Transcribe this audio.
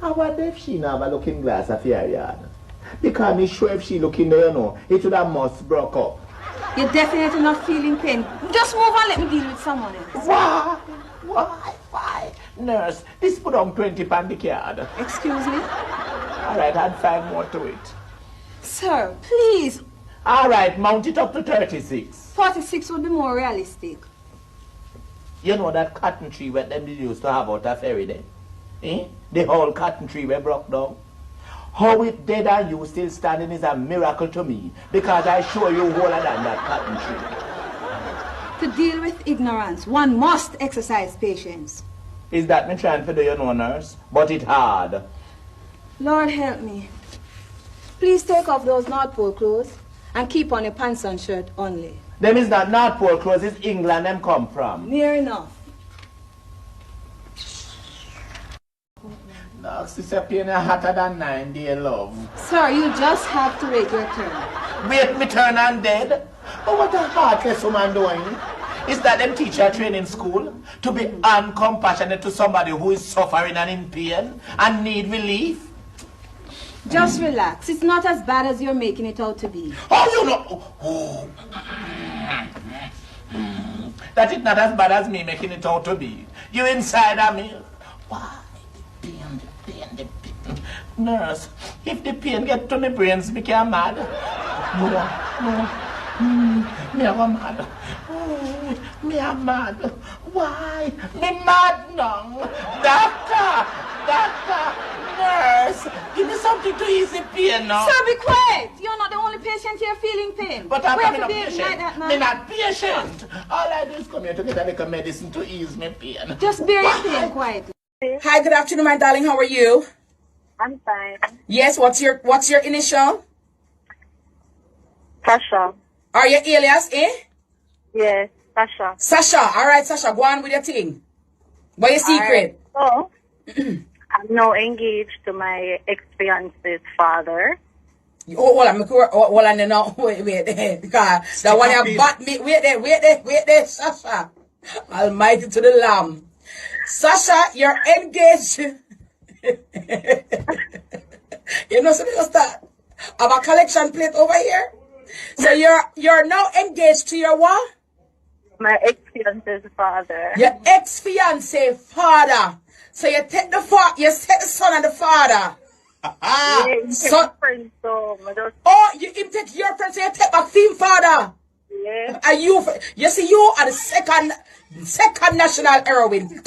I wonder if she never have a looking glass of your yard. Because I'm sure if she looking there, you know, it would have must broke up. You're definitely not feeling pain. Just move on, let me deal with someone else. Why? Why? Nurse, this put on 20 pound the card. Excuse me? All right, add 5 more to it. Sir, please. All right, mount it up to 36. 46 would be more realistic. You know that cotton tree where them used to have out of ferry there? Eh? The whole cotton tree were broke down. How it dead and you still standing is a miracle to me, because I show you whole than that cotton tree. To deal with ignorance, one must exercise patience. Is that me trying to do, you know, nurse? But it hard. Lord help me. Please take off those North Pole clothes and keep on your pants and shirt only. Them is not North Pole clothes, it's England them come from. Near enough. No, sister pain hotter than 9 day love. Sir, you just have to wait your turn. Wait me turn and dead? Oh, what a heartless woman doing. Is that them teacher training school? To be uncompassionate to somebody who is suffering and in pain and need relief? Just relax. It's not as bad as you're making it out to be. Oh, you know. Oh. That is not as bad as me making it out to be. You inside of me. Why? The pain. Nurse, if the pain get to my brains, me can mad. No. Me am mad. Oh, me am mad. Why? Me mad now. Doctor, nurse, give me something to ease the pain now. Sir, be quiet. You're not the only patient here feeling pain. But I'm not patient. Me not patient. All I do is come here to get a little medicine to ease my pain. Just bear your pain quietly. Hi, good afternoon, my darling. How are you? I'm fine. Yes, what's your initial? Sasha. Are you alias, eh? Yes, Sasha. Sasha. All right, Sasha, go on with your thing. What your secret? Right. So, I'm now engaged to my ex-fiance's father. Oh, hold on, no, wait, because the one you bought me, wait there, Sasha. Almighty to the Lamb. Sasha, you're engaged. You know, so just that. I have a collection plate over here. So you're now engaged to your what? My ex-fiance's father. Your ex-fiance father. So you take the son and the father. Yeah, So, friend, so you take your friend, so you take back theme father. Yeah. And you see, you are the second national heroine.